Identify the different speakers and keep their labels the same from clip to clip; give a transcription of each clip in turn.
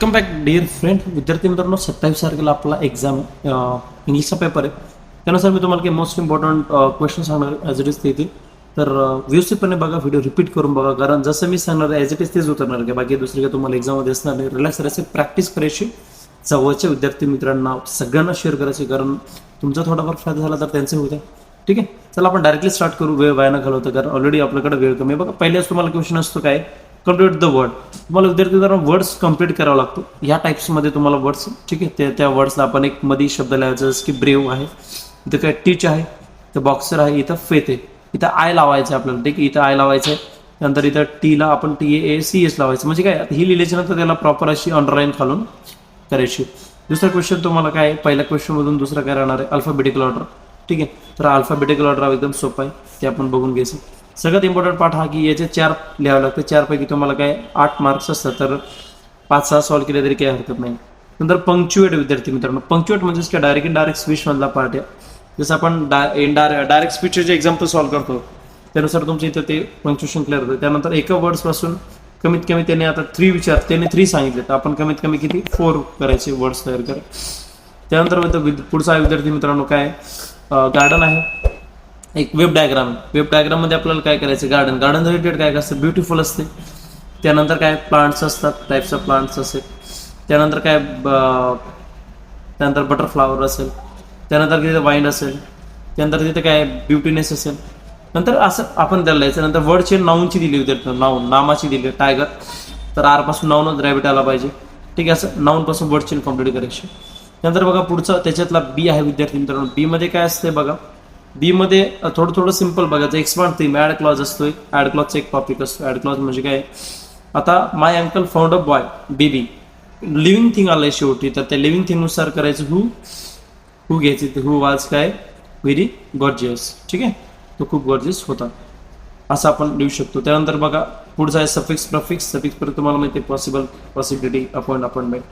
Speaker 1: Welcome back dear friend. विद्यार्थी मित्रांनो, 27 तारखेला आपला एक्झाम इंग्लिशचा पेपर आहे. त्यानुसार मी तुम्हाला काही मोस्ट इम्पॉर्टंट क्वेश्चन सांगणार ॲज इट इज ते. तर व्यवस्थितपणे बघा, व्हिडिओ रिपीट करून बघा, कारण जसं मी सांगणार ॲज इट इज तेच उतरणार आहे. बाकी दुसरी काय तुम्हाला एक्झाममध्ये असणार नाही. रिलॅक्स राहायचं, प्रॅक्टिस करायची, जवळच्या विद्यार्थी मित्रांना सगळ्यांना शेअर करायची, कारण तुमचा थोडाफार फायदा झाला तर त्यांचे होते. ठीक आहे, चला आपण डायरेक्टली स्टार्ट करू, वेळ वाया न घालवतं, कारण ऑलरेडी आपल्याकडे वेळ कमी आहे. बघा, पहिल्याच तुम्हाला क्वेश्चन असतो काय, कम्प्लीट द वर्ड. तुम्हाला विद्यार्थी मित्रांनो वर्ड्स कम्प्लीट करावा लागतो. या टाइप्समध्ये तुम्हाला वर्ड्स, ठीक आहे, त्या वर्ड्सला आपण एक मध्ये शब्द लिहायचा, जसं की ब्रेव आहे, इथं काय टीच आहे, इथं बॉक्सर आहे, इथं फेथ आहे, इथं आय लावायचं आहे आपल्याला. ठीक आहे, इथं आय लावायचं आहे, नंतर इथं टीला आपण TACS लावायचं. म्हणजे काय, ही लिहिल्याच्या नंतर त्याला प्रॉपर अशी अंडरलाईन खालून करायची. दुसरा क्वेश्चन तुम्हाला काय, पहिल्या क्वेश्चनमधून दुसरा काय राहणार आहे, अल्फाबेटिकल ऑर्डर. ठीक आहे, तर अल्फाबेटिकल ऑर्डर एकदम सोपं आहे, ते आपण बघून घ्यायचं. सगळ्यात इम्पॉर्टंट पार्ट हा की याचे 4 लिहावं लागतं. 4 पैकी तुम्हाला काय 8 मार्क्स असतात, तर 5-6 सॉल्व्ह केले तरी काही हरकत नाही. नंतर पंक्च्युएट विद्यार्थी मित्रांनो, पंक्च्युएट म्हणजेच काय, डायरेक्ट स्पीच मधला पार्ट आहे. जसं आपण डायरेक्ट स्पीचचे एक्झाम्पल सॉल्व्ह करतो, त्यानुसार तुमचं इथं ते पंक्च्युएशन क्लिअर होतं. त्यानंतर एका वर्ड्सपासून कमीत कमी त्याने आता 3 सांगितले, तर आपण कमीत कमी किती 4 करायचे वर्ड्स तयार करा. त्यानंतर पुढचा विद्यार्थी मित्रांनो काय, गार्डन आहे, एक वेब डायग्राम मध्ये आपल्याला काय करायचं, गार्डन रिलेटेड काय असतं, ब्युटिफुल असते. त्यानंतर काय प्लांट्स असतात, टाइप्स ऑफ प्लांट्स असेल. त्यानंतर काय त्यानंतर बटरफ्लावर असेल. त्यानंतर तिथे वाईन असेल. त्यानंतर तिथे काय ब्युटीनेस असेल. नंतर असं आपण त्याला लिहायचं. नंतर वर्डची नाऊनची दिली विद्यार्थी, नाऊन नामाची दिली, टायगर, तर आर पासून नाऊनच रॅबिट आला पाहिजे. ठीक आहे, असं नाऊन पासून वर्ड चेन कम्प्लीट करायची. नंतर बघा पुढचं त्याच्यातला बी आहे विद्यार्थी मित्रांनो. बी मध्ये काय असते बघा, बी मध्ये थोडं सिम्पल बघायचं. एक्सपांड थीम, ऍड क्लॉज असतो, ऍड क्लॉजचा एक टॉपिक असतो. ऍड क्लॉज म्हणजे काय, आता my uncle found a boy baby, living thing आलंय शेवटी, तर त्या लिव्हिंग थिंग नुसार करायचं हू घ्यायची, ते हू वाज काय व्हेरी गॉर्जियस. ठीक आहे, तो खूप गॉर्जियस होता, असं आपण लिहू शकतो. त्यानंतर बघा पुढचा आहे सफिक्स प्रफिक्स परत तुम्हाला माहिती आहे, पॉसिबिलिटी, अपॉइंटमेंट.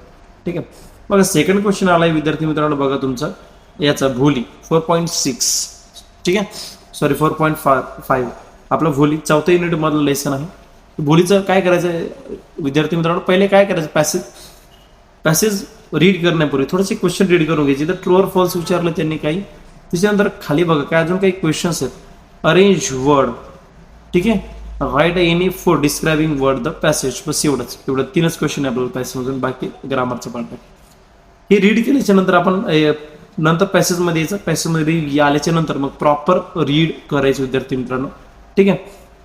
Speaker 1: ठीक आहे, बघा सेकंड क्वेश्चन आलाय विद्यार्थी मित्रांनो. बघा तुमचा याचा भोली 4.6, ठीक आहे, सॉरी 4.5 आपलं भोली 4थं युनिट मधलं लेसन आहे. भोलीचं काय करायचं विद्यार्थी मित्रांनो, पहिले काय करायचं, पॅसेज रीड करण्यापूर्वी थोडेसे क्वेश्चन रीड करून घ्यायचे. तर ट्रू ऑर फॉल्स विचारलं त्यांनी काही. त्याच्यानंतर खाली बघा काय अजून काही क्वेश्चन्स आहेत. अरेंज वर्ड, ठीक आहे, write any four describing word the passage. बस एवढं 3च क्वेश्चन आहे आपल्याला पॅसेज मधून, बाकी ग्रामरचं पार्ट आहे. हे रीड केल्याच्या नंतर आपण नंतर पॅसेजमध्ये यायचं. पॅसेजमध्ये आल्याच्या नंतर मग प्रॉपर रीड करायचे विद्यार्थी मित्रांनो. ठीक आहे,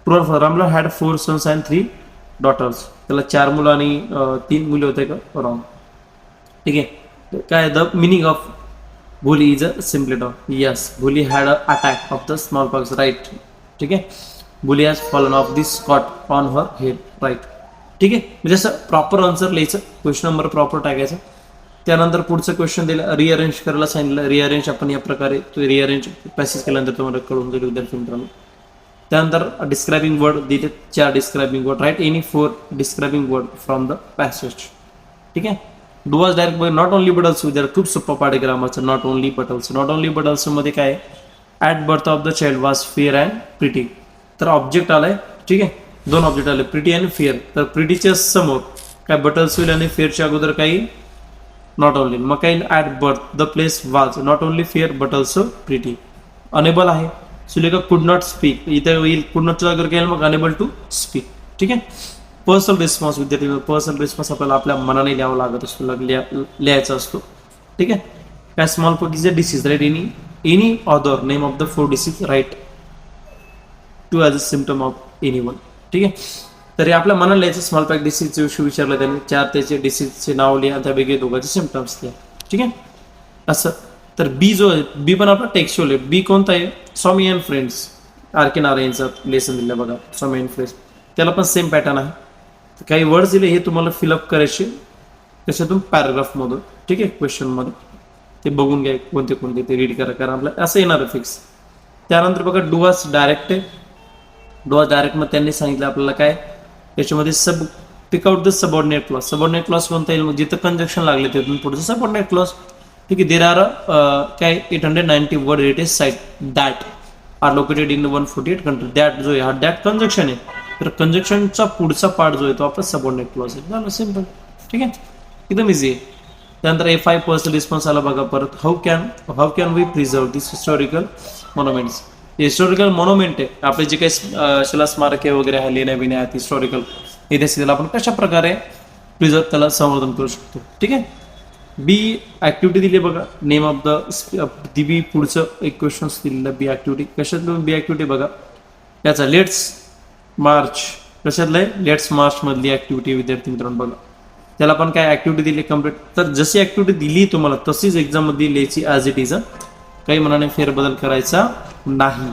Speaker 1: ट्रू ऑर फॉल्स, रामला हॅड 4 सन्स अँड 3 डॉटर्स. त्याला 4 मुलं आणि 3 मुले होते का, रॉंग. ठीक आहे, काय the meaning of Bholi is a simply dog. Yes, Bholi had a attack of the small pox, right. ठीक आहे, Bholi has fallen off this cot on her head, right. ठीक आहे, म्हणजे असं प्रॉपर आन्सर लिहायचं, क्वेश्चन नंबर प्रॉपर टाकायचं. त्यानंतर पुढचं क्वेश्चन दिलं, रिअरेंज करायला सांगितलं. रिअरेंज आपण या प्रकारे रिअरेंज पॅसेज केल्यानंतर तुम्हाला कळून जाईल विद्यार्थी मित्रांनो. त्यानंतर डिस्क्रायबिंग वर्ड दिले, 4 describing word, write any 4 describing word from the passage. ठीक आहे, do was direct by not only but also. विद्यार्थी खूप सोपा पाठ आहे ग्रामरचं. नॉट ओनली बट ऑल्सो मध्ये काय, at birth of the child was fair and pretty. तर ऑब्जेक्ट आलाय, ठीक आहे, 2 ऑब्जेक्ट आले, प्रिटी आणि फेअर. तर प्रिटीच्या समोर काय बट ऑल्सो होईल, आणि फेअरच्या अगोदर काही नॉट ओनली. मग काही at birth the place was not only fair but also pretty. Unable आहे, सुलेखा कुड नॉट स्पीक, इथे येईल कुड नॉट अगर केलं, मग अनेबल टू स्पीक. ठीक आहे, पर्सनल रिस्पॉन्स विद्यार्थी, पर्सनल रिस्पॉन्स आपल्याला आपल्या मनाने लिहावा लागत असतो, लिहायचा असतो. ठीक आहे, काय smallpox is a disease, write any other name of the 4 disease, write to as a symptom of anyone. ठीक आहे, तर हे आपल्या मनाला लिहायचं. स्मॉल पॅक डिसीजचे विषय विचारलं त्यांनी, 4 त्याचे डिसीजचे नाव लिहा, त्यापैकी 2चे सिम्पटम्स लिहा. ठीक आहे, असं. तर बी जो आहे, बी पण आपला टेक्स्चुअल आहे. बी कोणता आहे, स्वामी अँड फ्रेंड्स, RK नारायणचा लेसन दिलं बघा, स्वामी अँड फ्रेंड्स. त्याला पण सेम पॅटर्न आहे. काही वर्ड्स दिले, हे तुम्हाला फिलअप करायचे त्याच्यातून पॅराग्राफमधून. ठीक आहे, क्वेश्चनमध्ये ते बघून घ्या कोणते ते रीड करा, कारण आपल्याला असं येणार आहे फिक्स. त्यानंतर बघा डू वॉज डायरेक्ट आहे. डू वॉज डायरेक्ट मग त्यांनी सांगितलं आपल्याला काय, त्याच्यामध्ये pick out the subordinate clause. Subordinate clause कोणता येईल, मग जिथं कंजक्शन लागले तिथून पुढचं सबऑर्डिनेट क्लॉज. ठीक आहे, देर आर काय 890 word related site that are located in 148 country. That जो आहे हा दॅट कंजक्शन आहे, तर कंजक्शनचा पुढचा पार्ट जो आहे तो आपला सबऑर्डिनेट क्लॉज आहे. झालं सिम्पल. ठीक आहे, एकदम इझी आहे. त्यानंतर A5 पर्सनल रिस्पॉन्स आला बघा परत. How can we preserve this historical monuments. Historical monument आहे आपले जे काही शिलास्मारके वगैरे आहे, लेण्या बिण्या आहेत हिस्टॉरिकल इतिहास, आपण कशा प्रकारे प्रिझर्व त्याला संवर्धन करू शकतो. ठीक आहे. बी ऍक्टिव्हिटी दिली बघा. नेम ऑफ द बी पुढचं एक क्वेश्चन दिलेलं बी ऍक्टिव्हिटी. कशातलं बी ऍक्टिव्हिटी बघा याचा लेट्स मार्च. कशातलं आहे? लेट्स मार्च मधली ऍक्टिव्हिटी विद्यार्थी मित्रांनो बघा. त्याला पण काय ऍक्टिव्हिटी दिली कम्प्लीट. तर जशी ऍक्टिव्हिटी दिली तुम्हाला तशीच एक्झाम मध्ये लिहायची ॲज इट इज. काही मनाने फेरबदल करायचा नाही.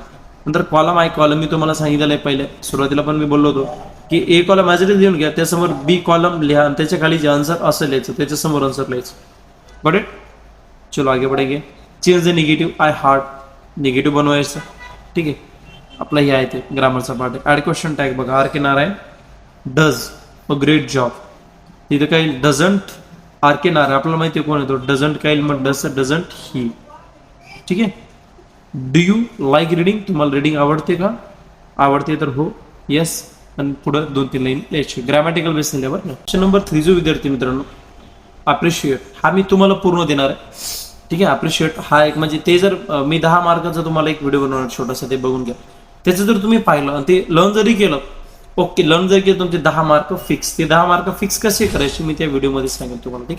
Speaker 1: नंतर कॉलम आहे. कॉलम मी तुम्हाला सांगितलेलं आहे पहिले सुरुवातीला पण मी बोललो होतो की ए कॉलम ॲज इट इज लिहून घ्या, त्यासमोर बी कॉलम लिहा आणि त्याच्या खाली जे आन्सर असं लिहायचं, त्याच्यासमोर आन्सर लिहायचं. बट इट चलो आगे बढ़ेंगे. Change the negative I hurt. Negative बनवायचं. ठीक आहे. आपला हे आहे ते ग्रामरचा पार्ट आहे. ॲड क्वेश्चन टॅग बघा. R K Narayan does a great job. तिथं काही डझंट आर के नारायण आपल्याला माहिती आहे कोण आहे तो. डझंट काही मग डझंट ही. ठीक आहे. Do you like reading. तुम्हाला रिडिंग आवडते का? आवडते तर हो येस आणि पुढे 2-3 लाईन लिहायची. ग्रॅमॅटिकल बेस लिहिल्यावर. क्वेश्चन नंबर 3 जो विद्यार्थी मित्रांनो अप्रिशिएट. हा मी तुम्हाला पूर्ण देणार आहे. ठीक आहे. अप्रिशिएट हा एक म्हणजे ते जर मी 10 मार्काचा तुम्हाला एक व्हिडिओ बनवणार छोटासा, ते बघून घ्या. त्याचं जर तुम्ही पाहिलं आणि ते लर्न जरी केलं, ओके लर्न जर केलं तुमचे 10 मार्क फिक्स. ते 10 मार्क फिक्स कसे करायचे मी त्या व्हिडिओमध्ये सांगेन तुम्हाला. ठीक.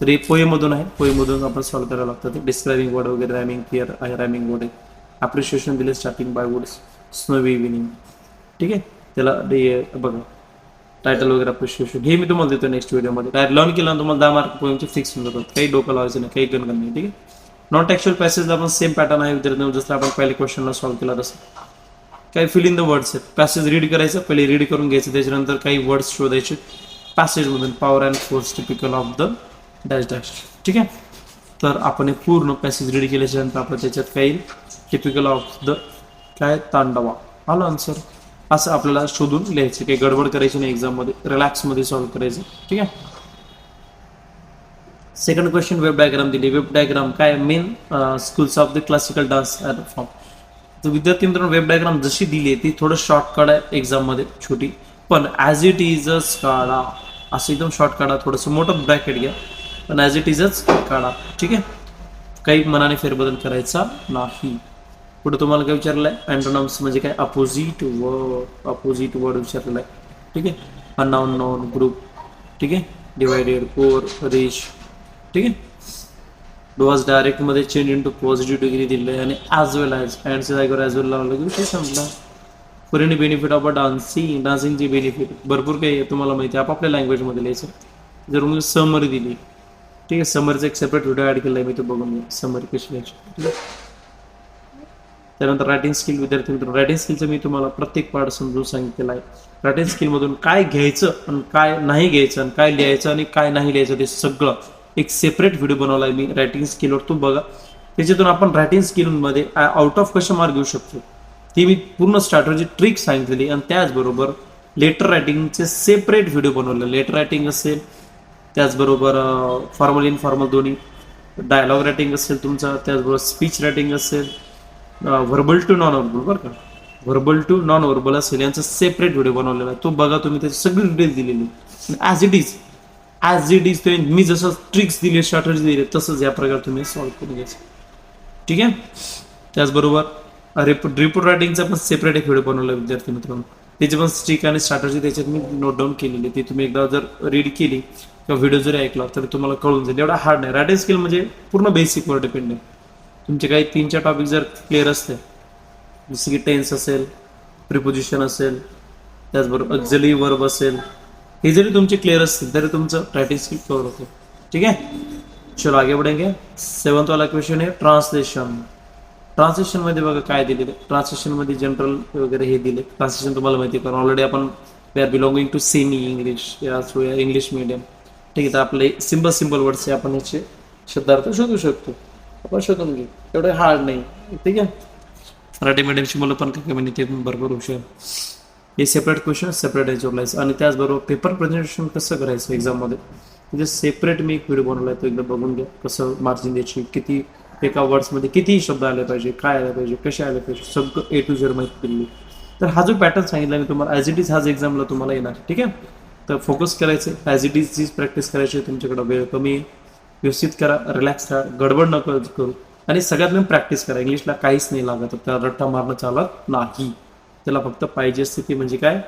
Speaker 1: तर हे पोएममधून आहे. पोएममधून आपण सॉल्व्ह करायला लागतं. ते डिस्क्रायबिंग वर्ड वगैरे रॅमिंग क्लिअर आहे. रॅमिंग वर्ड आहे. अप्रिशिएशन दिले starting by woods snowy evening. ठीक आहे. त्याला बघा टायटल वगैरे अप्रिशिएशन हे मी तुम्हाला देतो नेक्स्ट व्हिडिओमध्ये. काय लर्न केलं तुम्हाला 10 मार्क पोएमचे फिक्स होऊन जातात. काही डोकं लावायचं नाही, काही गणगण नाही. ठीक आहे. नॉट ॲक्च्युअल पॅसेजला पण सेम पॅटर्न आहे विद्यार्थी. जसं आपण पहिले क्वेश्चनला सॉल्व्ह केला तसं काही फिल इन द वर्ड्स आहेत. पॅसेज रीड करायचं, पहिले रीड करून घ्यायचं, त्याच्यानंतर काही वर्ड्स शोधायचे पॅसेजमधून. Power and force typical of the dash dash. ठीक आहे. तर आपण हे पूर्ण पॅसेज रीड केल्याच्या नंतर आपण त्याच्यात काही टिपिकल ऑफ द काय तांडवा आलं आन्सर असं आपल्याला शोधून लिहायचं. काही गडबड करायची नाही एक्झाममध्ये, रिलॅक्समध्ये सॉल्व्ह करायचं. ठीक आहे. सेकंड क्वेश्चन वेब डायग्राम दिली. वेब डायग्राम काय main schools of the classical dance form. तर विद्यार्थी मित्रांनो वेब डायग्राम जशी दिली आहे ती थोडं शॉर्टकट आहे एक्झाममध्ये छोटी, पण ॲज इट इजच काढा. असं एकदम शॉर्ट काढा, थोडंसं मोठं ब्रॅकेट घ्या, पण ॲज इट इजच काढा. ठीक आहे. काही मनाने फेरबदल करायचा नाही. पुढे तुम्हाला काय विचारलं आहे? अँटोनम्स म्हणजे काय? अपोजिट वर्ड विचारलेला आहे. ठीक आहे. Unknown, noun, group. ठीक आहे. Divided, core, rich. ठीक आहे. डोज डायरेक्ट मध्ये चेंज इंटू पॉझिटिव्ह डिग्री दिले आहे आणि ॲज वेल ॲज अँडच्या जागेवर ॲज वेल लावलं की विषय संपला. फॉरेन बेनिफिट ऑफ डान्सिंगची बेनिफिट भरपूर काही आहे तुम्हाला माहिती आहे. आपापल्या लँग्वेजमध्ये लिहायचं. जर तुम्ही समरी दिली, ठीक आहे, समरीचा एक सेपरेट व्हिडिओ ॲड केला आहे मी, तो बघून घ्या समरी कशी लिहायची. ठीक आहे. त्यानंतर रायटिंग स्किल विद्यार्थी मित्रांनो रायटिंग स्किलचं मी तुम्हाला प्रत्येक पार्ट समजून सांगितलेलं आहे. रायटिंग स्किलमधून काय घ्यायचं आणि काय नाही घ्यायचं आणि काय लिहायचं आणि काय नाही लिहायचं ते सगळं एक सेपरेट व्हिडिओ बनवला आहे मी रायटिंग स्किलवर. तो बघा. त्याच्यातून आपण रायटिंग स्किलमध्ये आउट ऑफ कसे मार्क घेऊ शकतो ती मी पूर्ण स्ट्रॅटर्जी ट्रिक सांगितलेली. आणि त्याचबरोबर लेटर रायटिंगचे सेपरेट व्हिडिओ बनवले. लेटर रायटिंग असेल, त्याचबरोबर फॉर्मल इनफॉर्मल दोन्ही, डायलॉग रायटिंग असेल तुमचा, त्याचबरोबर स्पीच रायटिंग असेल, व्हर्बल टू नॉन व्हर्बल बरं का, व्हर्बल टू नॉन व्हर्बल असेल यांचा सेपरेट व्हिडिओ बनवलेला आहे. तो बघा तुम्ही, त्याची सगळी डिटेल्स दिलेली ॲज इट इज ते मी जसं ट्रिक्स दिली स्ट्रॅटर्जी दिली तसंच या प्रकारे तुम्ही सॉल्व्ह करून घ्यायचं. ठीक आहे. त्याचबरोबर रिपोर्ट रायटिंगचा पण सेपरेट एक व्हिडिओ बनवला विद्यार्थी मित्रांनो. त्याची पण स्ट्रिक आणि स्ट्रॅटर्जी त्याच्यात मी नोट डाऊन केलेली. ती तुम्ही एकदा जर रीड केली किंवा व्हिडिओ जरी ऐकला तर तुम्हाला कळून जाईल. एवढा हार्ड नाही. रायटिंग स्किल म्हणजे पूर्ण बेसिकवर डिपेंड आहे. तुमचे काही 3-4 टॉपिक जर क्लिअर असते, जसं की टेन्स असेल, प्रिपोजिशन असेल, त्याचबरोबर ऑक्झिलरी वर्ब असेल, हे जरी तुमचे क्लिअर असतील तरी तुमचं रायटिंग स्किल कव्हर होते. ठीक आहे. चलो आगे बढ़ेंगे. 7th वाला क्वेश्चन आहे ट्रान्सलेशन. ट्रान्सलेशनमध्ये बघा काय दिले. ट्रान्सलेशनमध्ये जनरल वगैरे हे दिले. ट्रान्सलेशन तुम्हाला माहिती आहे कारण ऑलरेडी आपण we are belonging to semi English या इंग्लिश मीडियम. ठीक आहे. तर आपले सिम्पल वर्ड्स आपण याचे शब्दार्थ शोधू शकतो. आपण शोधून घेऊ. एवढं हार्ड नाही. ठीक आहे. मराठी मीडियमची मुलं पण काय म्हणजे ते भरपूर हुशार. हे सेपरेट क्वेश्चन सेपरेट याच्यावर लिहायचं. आणि त्याचबरोबर पेपर प्रेझेंटेशन कसं करायचं एक्झाममध्ये म्हणजे सेपरेट मी एक व्हिडिओ बनवला आहे, तो एकदा बघून घ्या. कसं मार्जिन द्यायची, किती एका वर्ड्समध्ये किती शब्द आले पाहिजे, काय आले पाहिजे, कसे आले पाहिजे, सगळं A to Z माहिती दिली. तर हा जो पॅटर्न सांगितला मी तुम्हाला ॲज इट इज हाच एक्झामला तुम्हाला येणार. ठीक आहे. तर फोकस करायचं, ॲज इट इज प्रॅक्टिस करायची. तुमच्याकडे वेळ कमी आहे, व्यवस्थित करा, रिलॅक्स राहा, गडबड नको करू. आणि सगळ्यात मेन प्रॅक्टिस करा. इंग्लिशला काहीच नाही लागत, त्याला रट्टा मारणं चालत नाही. त्याला फक्त पाहिजे असते ती म्हणजे काय,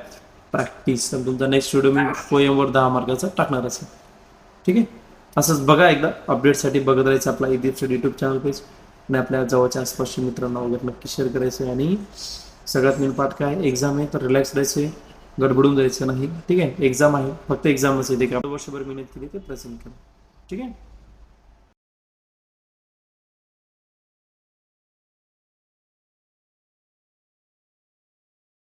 Speaker 1: प्रॅक्टिस. आणि तुमचा नेक्स्ट व्हिडिओ मी पोएमवर 10 मार्काचा टाकणार असेल. ठीक आहे, असंच बघा एकदा. अपडेटसाठी बघत राहायचं आपला इदिप्स यूट्यूब चॅनल पेज. आणि आपल्या जवळच्या आसपासच्या मित्रांना वगैरे नक्की शेअर करायचं. आणि सगळ्यात मेन पार्ट काय, एक्झाम आहे तर रिलॅक्स राहायचे, गडबडून जायचं नाही. ठीक आहे, एक्झाम आहे, फक्त एक्झामच येते का वर्षभर मेहनत केली ते प्रेझेंट करा. ठीक आहे.